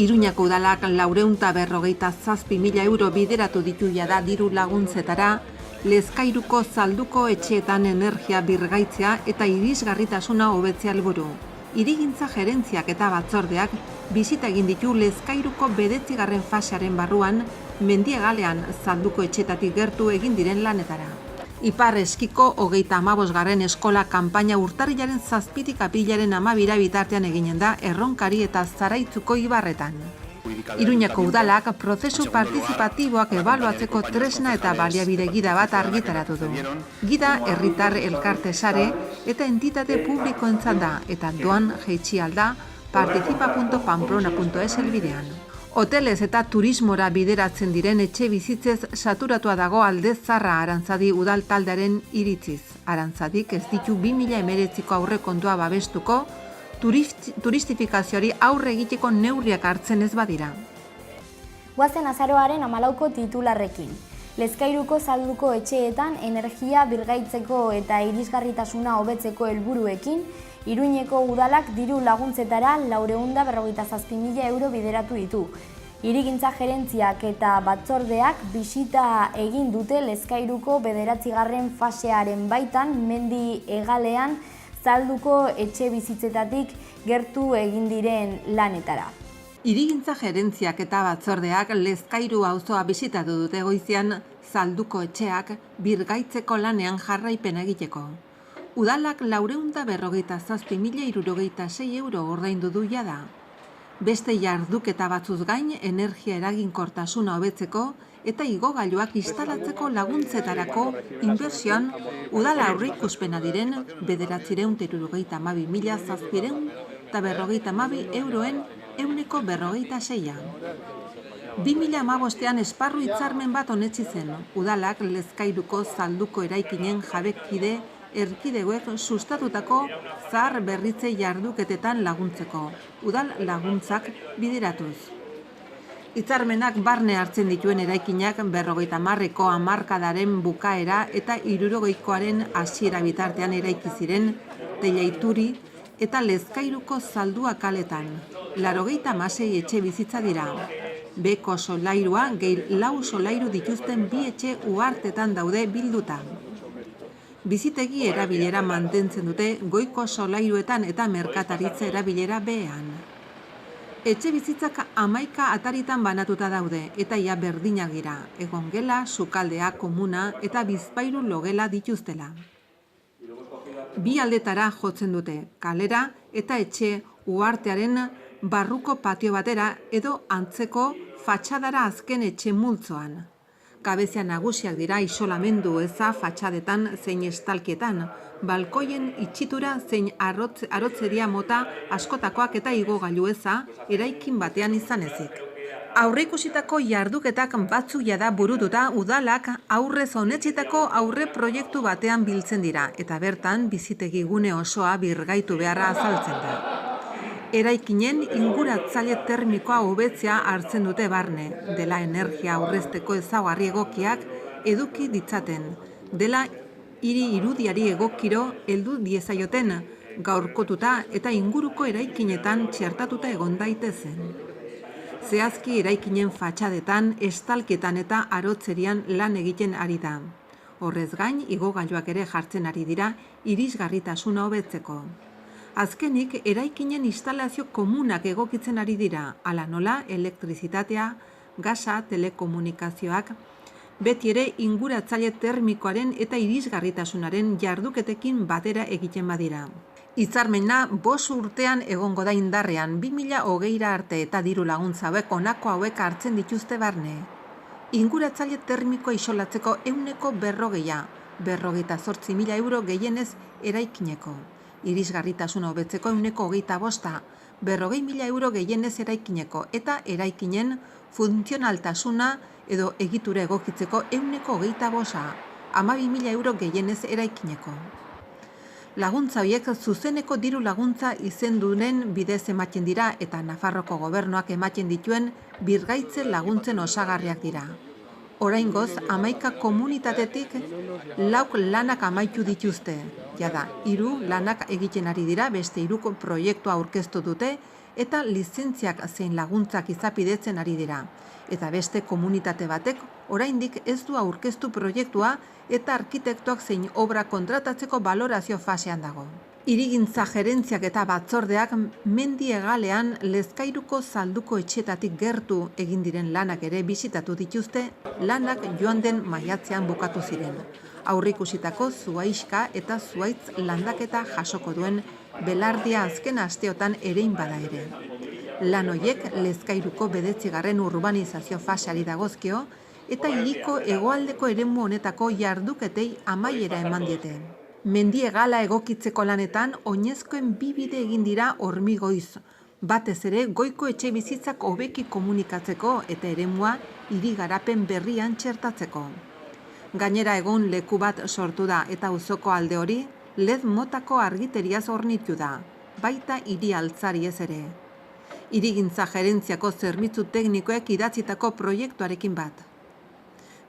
Iruñako udalak 457.000 euro bideratu ditu jada diru laguntzetara, Lezkairuko Zalduko etxeetan energia birgaitzea eta irisgarritasuna hobetzea helburu. Hirigintza gerentziak eta batzordeak bisita egin ditu Lezkairuko 9. fasearen barruan, Mendiegalean Zalduko etxeetatik gertu egin diren lanetara. Ipar Eskiko 35. eskola kanpaina urtarrilaren 7tik aprilaren 12 bitartean eginen da Erronkari eta Zaraitzuko ibarretan. Iruñako udalak prozesu partizipatiboak ebaluatzeko tresna eta baliabide gida bat argitaratu du. Gida herritar elkarte sare eta entitate publikoentzat da eta doan jaitsi alda participa.pamplona.es helbidean. Hotelez eta turismora bideratzen diren etxe bizitzez saturatua dago Alde Zarra Arantzadi udal taldearen iritziz. Arantzadik ez ditu 2019ko aurrekontua babestuko, turistifikazioari aurre egiteko neurriak hartzen ez badira. Goazen azaroaren 14ko titularrekin. Lezkairuko Zalduko etxeetan energia birgaitzeko eta irisgarritasuna hobetzeko helburuekin, Iruñeko udalak diru laguntzetara 457.000 euro bideratu ditu. Hirigintza gerentziak eta batzordeak bisita egin dute Lezkairuko 9. fasearen baitan Mendi Egalean Zalduko etxe bizitzetatik gertu egin diren lanetara. Hirigintza gerentziak eta batzordeak Lezkairu auzoa bisitatu dute goizean Zalduko etxeak birgaitzeko lanean jarraipena egiteko. Udalak 457.066 euro ordaindu du jada. Beste jarduketa batzuz gain energia eraginkortasuna hobetzeko eta igogailuak instalatzeko laguntzetarako inbertsioan udala aurreikuspena diren 972.752 euroen 146. 2015ean esparru hitzarmen bat onetsi zen. Udalak Lezkairuko Zalduko eraikinen jabekide erkidegoek sustatutako zahar berritze jarduketetan laguntzeko, udal laguntzak bideratuz. Hitzarmenak barne hartzen dituen eraikinak 50ko hamarkadaren bukaera eta 60koaren hasiera bitartean eraiki ziren Teiaituri eta Lezkairuko Zaldua kaletan. 96 etxe bizitza dira. Beko solairua gehi 4 solairu dituzten 2 etxe uhartetan daude bilduta. Bizitegi erabilera mantentzen dute goiko solairuetan eta merkataritza erabilera behean. Etxe bizitzak 11 ataritan banatuta daude eta ia berdinak dira, egongela, sukaldea, komuna eta bizpahiru logela dituztela. 2 aldetara jotzen dute, kalera eta etxe uhartearen barruko patio batera edo antzeko fatxadara azken etxe multzoan. Kabezia nagusiak dira isolamendu eza fatxadetan zein estalkietan, balkoien itxitura zein arotzeria mota askotakoak eta igogailu eza eraikin batean izan ezik. Aurreikusitako jarduketak batzuk jada burututa udalak aurrez onetsitako aurre proiektu batean biltzen dira eta bertan bizitegi gune osoa birgaitu beharra azaltzen da. Eraikinen inguratzaile termikoa hobetzea hartzen dute barne, dela energia aurrezteko ezaugarri egokiak eduki ditzaten, dela hiri irudiari egokiro heldu diezaioten, gaurkotuta eta inguruko eraikinetan txertatuta egon daitezen. Zehazki eraikinen fatxadetan, estalketan eta arotzerian lan egiten ari da. Horrez gain, igogailuak ere jartzen ari dira irisgarritasuna hobetzeko. Azkenik, eraikinen instalazio komunak egokitzen ari dira, hala nola, elektrizitatea, gasa, telekomunikazioak, beti ere inguratzaile termikoaren eta irisgarritasunaren jarduketekin batera egiten badira. Hitzarmena 5 urtean egongo da indarrean, 2020 arte eta diru laguntza hauek honako hauek hartzen dituzte barne. Inguratzaile termikoa isolatzeko 140, 58.000 euro gehienez eraikineko. Irisgarritasuna hobetzeko 125, 40.000 euro gehienez eraikineko eta eraikinen funtzionaltasuna edo egitura egokitzeko 125, 12.000 euro gehienez eraikineko. Laguntza horiek zuzeneko diru laguntza izendunen bidez ematen dira eta Nafarroko gobernuak ematen dituen birgaitze laguntzen osagarriak dira. Oraingoz, 11 komunitatetik 4 lanak amaitu dituzte. Jada, 3 lanak egiten ari dira, beste 3 proiektua aurkeztu dute eta lizentziak zein laguntzak izapidetzen ari dira. Eta beste komunitate batek oraindik ez du aurkeztu proiektua eta arkitektoak zein obra kontratatzeko balorazio fasean dago. Hirigintza gerentziak eta batzordeak mendi hegalean Lezkairuko Zalduko etxeetatik gertu egin diren lanak ere bisitatu dituzte, lanak joan den maiatzean bukatu ziren. Aurreikusitako zuhaixka eta zuhaitz landaketa jasoko duen belardia azken asteotan erein bada ere. Lan horiek Lezkairuko 9. urbanizazio faseari dagozkio eta hiriko hegoaldeko eremu honetako jarduketei amaiera eman diete. Mendi hegala egokitzeko lanetan oinezkoen 2 bide egin dira hormigoiz, batez ere goiko etxe bizitzak hobeki komunikatzeko eta eremua hiri garapen berrian txertatzeko. Gainera egun leku bat sortu da eta auzoko alde hori LED motako argiteriaz hornitu da, baita hiri altzariez ere. Hirigintza gerentziako zerbitzu teknikoek idatzitako proiektuarekin bat.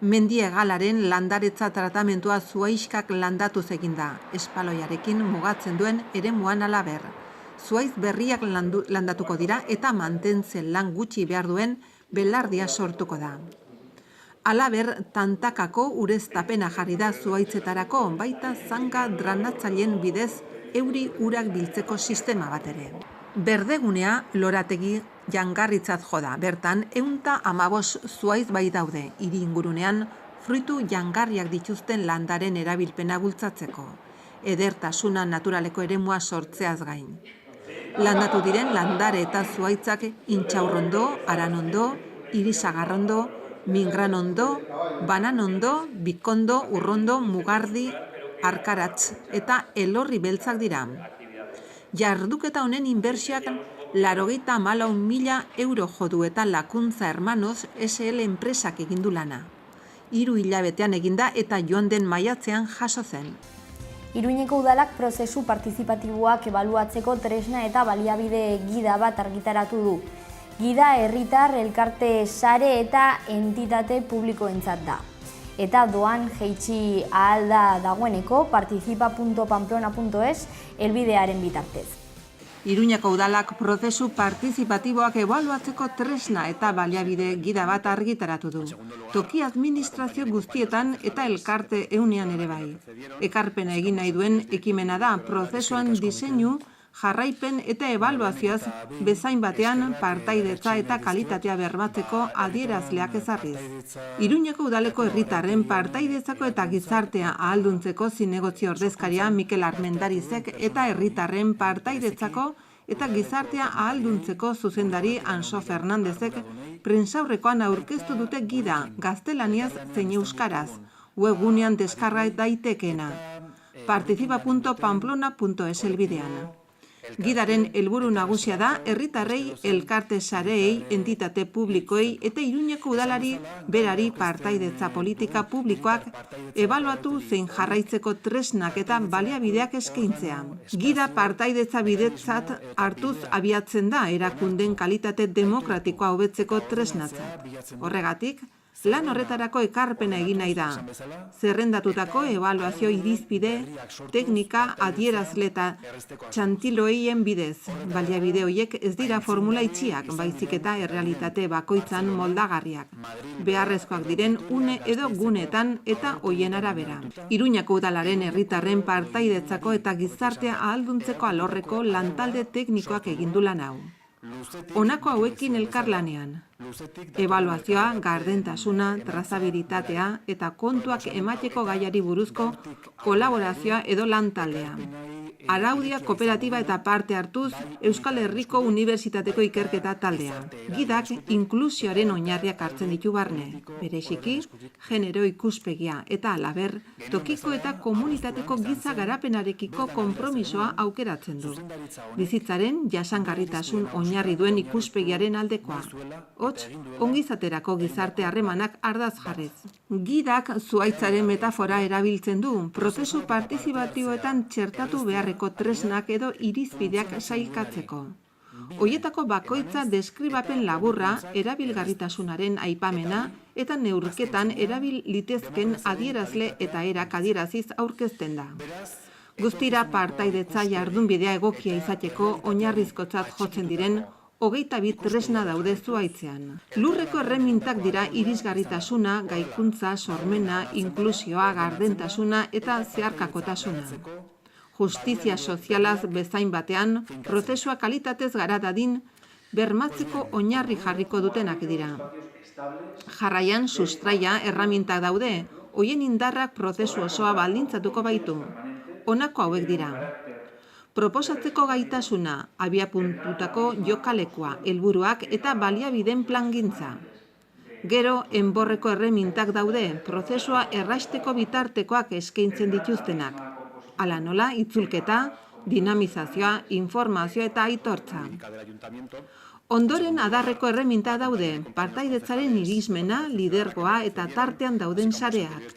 Mendi hegalaren landaretza tratamentua zuhaixkak landatuz egin da, espaloiarekin mugatzen duen eremuan halaber. Zuhaitz berriak landatuko dira eta mantentzen lan gutxi behar duen belardia sortuko da. Halaber, tantakako ureztapena jarri da zuhaitzetarako, baita zanga dranatzaileen bidez euri urak biltzeko sistema bat ere. Berdegunea lorategi jangarritzat joda, bertan 115 zuhaitz bai daude, hiri ingurunean fruitu jangarriak dituzten landaren erabilpena bultzatzeko, edertasuna naturaleko eremua sortzeaz gain. Landatu diren landare eta zuhaitzak Intxaurrondo, Aranondo, Irisagarrondo, Mingranondo, Bananondo, Bikondo, Urrondo, Mugardi, Arkaratz eta Elorri beltzak dira. Jarduketa honen inbertsioak 94.000 euro jodu eta Lakuntza Hermanos SL enpresak egindu lana. 3 hilabetean eginda eta joan den maiatzean jaso zen. Iruñeko udalak prozesu partizipatiboak ebaluatzeko tresna eta baliabide gida bat argitaratu du. Gida herritar, elkarte sare eta entitate publikoentzat da. Eta doan jaitsi ahal da dagoeneko participa.pamplona.es helbidearen bitartez. Iruñeko udalak prozesu partizipatiboak ebaluatzeko tresna eta baliabide gida bat argitaratu du. Toki administrazio guztietan eta elkarte ehunean ere bai. Ekarpena egin nahi duen ekimena da prozesuan diseinu, jarraipen eta ebaluazioaz bezain batean partaidetza eta kalitatea bermatzeko adierazleak ezarriz. Iruñeko udaleko herritarren partaidetzako eta gizartea ahalduntzeko zinegotzi ordezkaria Mikel Armendarizek eta herritarren partaidetzako eta gizartea ahalduntzeko zuzendari Anso Fernandezek prentsaurrekoan aurkeztu dute gida gaztelaniaz zein euskaraz, webgunean deskarga daitekeena. participa.pamplona.es helbidean. Gidaren helburu nagusia da herritarrei, elkarte sareei, entitate publikoei eta Iruñeko udalari berari partaidetza politika publikoak ebaluatu zein jarraitzeko tresnak eta baliabideak eskaintzea. Gida partaidetza bidetzat hartuz abiatzen da erakunden kalitate demokratikoa hobetzeko tresnatzat. Horregatik, lan horretarako ekarpena egin nahi da. Zerrendatutako ebaluazio irizpide, teknika, adierazle eta txantiloeien bidez. Baliabide horiek ez dira formula itxiak, baizik eta errealitate bakoitzan moldagarriak. Beharrezkoak diren une edo guneetan eta hoien arabera. Iruñako udalaren herritarren partaidetzako eta gizartea ahalduntzeko alorreko lantalde teknikoak egindu lan hau. Honako hauekin elkarlanean. Ebaluazioa, gardentasuna, trazabilitatea eta kontuak emateko gaiari buruzko kolaborazioa edo lantaldea. Araudia kooperatiba eta parte hartuz Euskal Herriko Unibertsitateko ikerketa taldea. Gidak inklusioaren oinarriak hartzen ditu barne, bereziki, genero ikuspegia eta halaber, tokiko eta komunitateko giza garapenarekiko konpromisoa aukeratzen du. Bizitzaren jasangarritasun oinarri duen ikuspegiaren aldekoa. Hots, ongizaterako gizarte harremanak ardaz jarrez. Gidak zuhaitzaren metafora erabiltzen du, prozesu partizipatiboetan txertatu beharreko tresnak edo irizpideak sailkatzeko. Hoietako bakoitza deskribapen laburra, erabilgarritasunaren aipamena eta neurketan erabil litezken adierazle eta erak adieraziz aurkezten da. Guztira partaidetza jardunbidea egokia izateko oinarrizkotzat jotzen diren 22 tresna daude zuhaitzean. Lurreko erremintak dira irisgarritasuna, gaikuntza, sormena, inklusioa, gardentasuna eta zeharkakotasuna. Justizia sozialaz bezain batean, prozesua kalitatez gara dadin, bermatzeko oinarri jarriko dutenak dira. Jarraian, sustraia erramintak daude, hoien indarrak prozesu osoa baldintzatuko baitu. Honako hauek dira. Proposatzeko gaitasuna, abiapuntutako jokalekua, helburuak eta baliabideen plangintza. Gero, enborreko erremintak daude, prozesua erraisteko bitartekoak eskaintzen dituztenak. Hala nola, itzulketa, dinamizazioa, informazioa eta aitortza. Ondoren adarreko erreminta daude, partaidetzaren irismena, lidergoa eta tartean dauden sareak.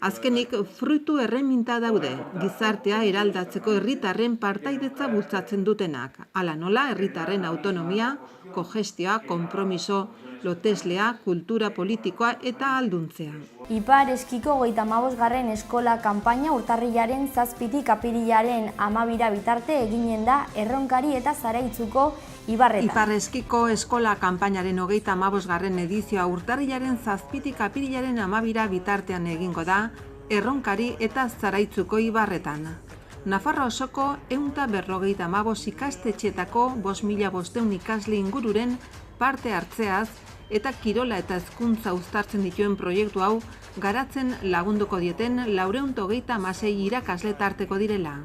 Azkenik, fruitu erreminta daude, gizartea eraldatzeko herritarren partaidetza bultzatzen dutenak. Hala nola, herritarren autonomia, kogestioa, konpromiso, loteslea, kultura politikoa eta ahalduntzea. Ipar Eskiko 35. eskola kanpaina urtarrilaren 7tik apirilaren 12 bitarte eginen da Erronkari eta Zaraitzuko Ibarretan. Ipar Eskiko eskola kanpainaren 35. edizioa urtarrilaren 7tik apirilaren 12 bitartean egingo da Erronkari eta Zaraitzuko Ibarretan. Nafarroa osoko 155 ikastetxeetako 5.500 ikasle ingururen parte hartzeaz eta kirola eta hezkuntza uztartzen dituen proiektu hau garatzen lagunduko dieten 436 irakasle tarteko direla.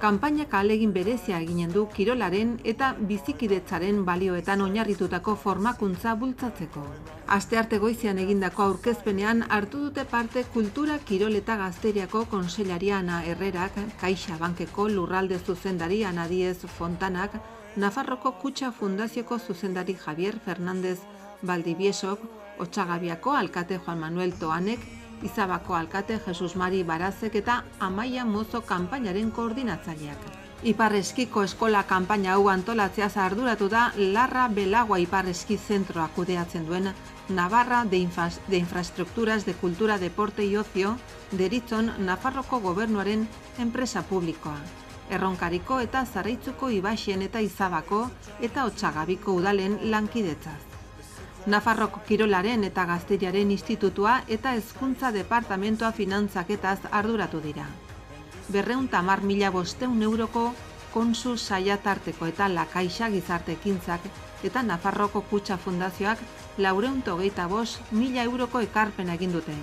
Kanpainak ahalegin berezia eginen du kirolaren eta bizikidetzaren balioetan oinarritutako formakuntza bultzatzeko. Astearte goizean egindako aurkezpenean hartu dute parte Kultura, Kirol eta Gazteriako kontseilaria Ana Herrerak, Kaixa Bankeko lurralde zuzendari Ana Diez Fontanak, Nafarroko Kutxa Fundazioko zuzendari Javier Fernández Valdiviesok, Otsagabiako alkate Juan Manuel Toanek, Izabako alkate Jesus Mari Barazek eta Amaia Mozo kanpainaren koordinatzaileak. Ipar Eskiko eskola kanpaina hau antolatzeaz arduratu da Larra Belagua Ipar Eski zentroa kudeatzen duen Navarra de Infraestructuras de Cultura, Deporte y Ocio deritzon Nafarroko gobernuaren enpresa publikoa. Erronkariko eta Zaraitzuko Ibaxen eta Izabako eta Otsagabiko udalen lankidetzaz. Nafarroko Kirolaren eta Gazteriaren Institutua eta Hezkuntza Departamentoa finantzaketaz arduratu dira. 210.500 euroko Konsu saia tarteko eta La Caixa gizarte ekintzak eta Nafarroko Kutxa Fundazioak 425.000 euroko ekarpena egin dute.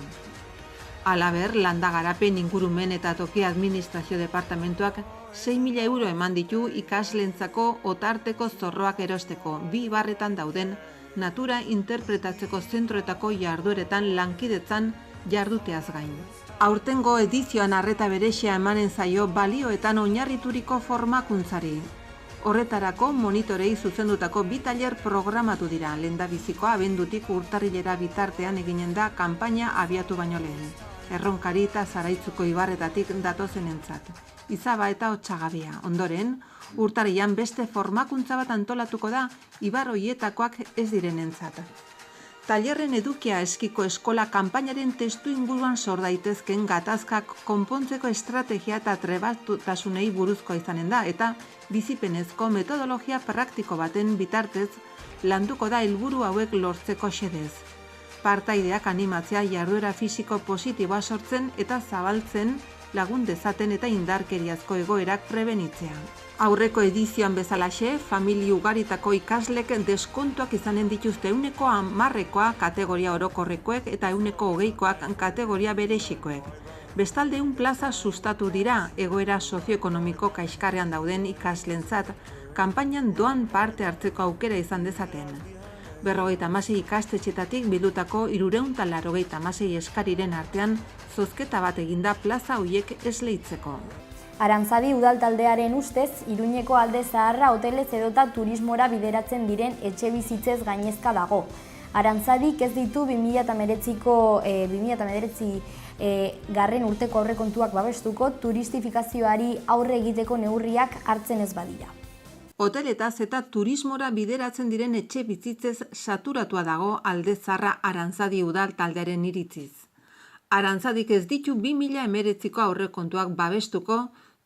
Halaber, landa garapen ingurumen eta toki administrazio departamentoak 6.000 euro eman ditu ikaslentzako otarteko zorroak erosteko 2 ibarretan dauden natura interpretatzeko zentroetako jardueretan lankidetzan jarduteaz gain. Aurtengo edizioan arreta berezia emanen zaio balioetan oinarrituriko formakuntzari. Horretarako monitorei zuzendutako 2 tailer programatu dira, lehendabiziko abendutik urtarrilera bitartean eginen da kanpaina abiatu baino lehen. Erronkari eta Zaraitzuko Ibarretatik datozenentzat. Izaba eta Otsagabia. Ondoren, urtarrilan beste formakuntza bat antolatuko da Ibar hoietakoak ez direnentzat. Tailerren edukia Eskiko eskola kanpainaren testu inguruan sor daitezken gatazkak konpontzeko estrategia eta trebatutasunei buruzkoa izanen da eta bizipenezko metodologia praktiko baten bitartez landuko da helburu hauek lortzeko xedez. Partaideak animatzea jarduera fisiko positiboa sortzen eta zabaltzen lagun dezaten eta indarkeriazko egoerak prebenitzea. Aurreko edizioan bezalaxe, familia ugaritako ikaslek deskontuak izanen dituzte 10%koa kategoria orokorrekoek eta 20%koak kategoria berexikoek. Bestalde plaza sustatu dira egoera sozioekonomiko kaxkarrean dauden ikaslentzat, kanpainan doan parte hartzeko aukera izan dezaten. 56 ikastetxetatik bildutako 386 eskariren artean zozketa bat eginda plaza hoiek esleitzeko. Arantzadi udaltaldearen ustez, Iruñeko Alde Zaharra hotelez edota turismora bideratzen diren etxe bizitzez gainezka dago. Arantzadik ez ditu 2019 garren urteko aurrekontuak babestuko turistifikazioari aurre egiteko neurriak hartzen ez badira. Hoteletaz eta turismora bideratzen diren etxe bizitzez saturatua dago Alde Zaharra Arantzadi udaltaldearen iritziz. Arantzadik ez ditu 2019ko aurrekontuak babestuko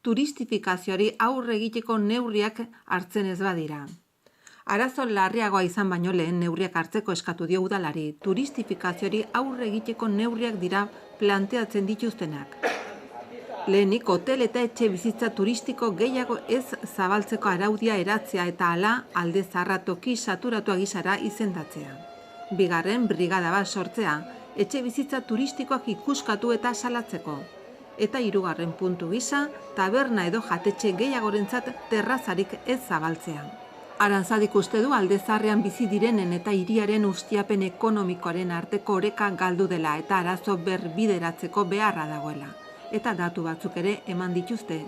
turistifikazioari aurre egiteko neurriak hartzen ez badira. Arazo larriagoa izan baino lehen neurriak hartzeko eskatu dio udalari. Turistifikazioari aurre egiteko neurriak dira planteatzen dituztenak. Lehenik, hotel eta etxe bizitza turistiko gehiago ez zabaltzeko araudia eratzea eta hala alde zaharra toki saturatua gisara izendatzea. Bigarren, brigada bat sortzea, etxe bizitza turistikoak ikuskatu eta salatzeko. Eta hirugarren puntu gisa, taberna edo jatetxe gehiagorentzat terrazarik ez zabaltzea. Arantzadik uste du alde zaharrean bizi direnen eta hiriaren ustiapen ekonomikoaren arteko oreka galdu dela eta arazo berbideratzeko beharra dagoela. Eta datu batzuk ere eman dituzte.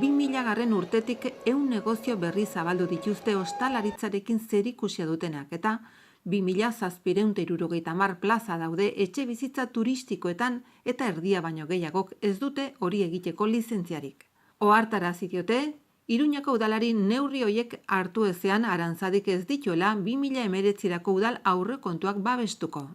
2000 urtetik 100 negozio berri zabaldu dituzte ostalaritzarekin zerikusia dutenak eta 2770 plaza daude etxe bizitza turistikoetan eta erdia baino gehiagok ez dute hori egiteko lizentziarik. Ohartarazi diote, Iruñako udalari neurri hoiek hartu ezean Arantzadik ez dituela 2019rako udal aurrekontuak babestuko.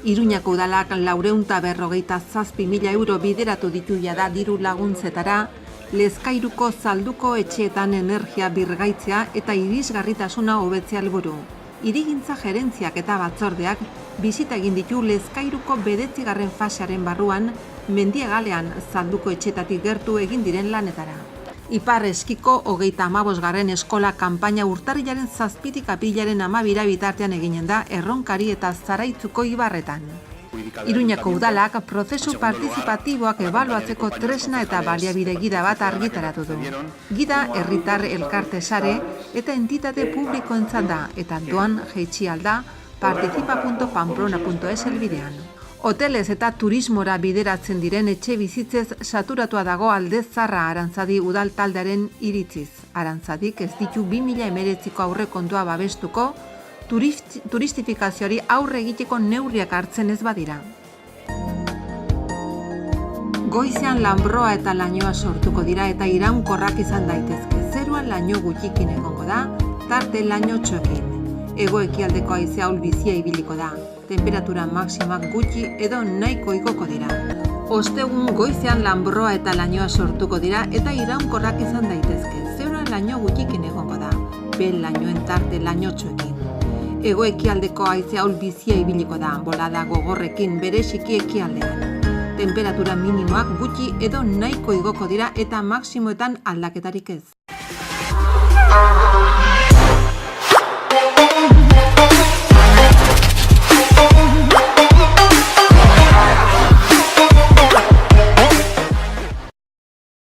Iruñako udalak 457.000 euro bideratu ditu jada diru laguntzetara, Lezkairuko zalduko etxeetan energia birgaitzea eta irisgarritasuna hobetzea helburu. Hirigintza gerentziak eta batzordeak bisita egin ditu Lezkairuko 9. fasearen barruan, Mendiegalean zalduko etxeetatik gertu egin diren lanetara. Ipar Eskiko 35. eskola kanpaina urtarrilaren 7 aprilaren 12 bitartean eginen da Erronkari eta Zaraitzuko ibarretan. Iruñako udalak prozesu partizipatiboak ebaluatzeko tresna eta baliabide gida bat argitaratu du. Gida herritar elkarte sare eta entitate publikoentzat da eta doan jaitsi alda participa.pamplona.es helbidean. Hotelez eta turismora bideratzen diren etxe bizitzez saturatua dago alde zaharra Arantzadi udal taldearen iritziz. Arantzadik ez ditu 2019ko aurrekontua babestuko, turistifikazioari aurre egiteko neurriak hartzen ez badira. Goizean lanbroa eta lainoa sortuko dira eta iraunkorrak izan daitezke. Zeruan laino gutxikin egongo da, tarte lainotxoekin. Hego-ekialdeko haize ahul-bizia ibiliko da. Temperatura maksimak gutxi edo nahiko igoko dira. Ostegun goizean lanbroa eta lainoa sortuko dira eta iraunkorrak izan daitezke. Zeruan laino gutxikin egongo da, bel lainoen tarte lainotxoekin. Hego-ekialdeko haize ahul-bizia ibiliko da, bolada gogorrekin bereziki ekialdean. Temperatura minimoak gutxi edo nahiko igoko dira eta maksimoetan aldaketarik ez.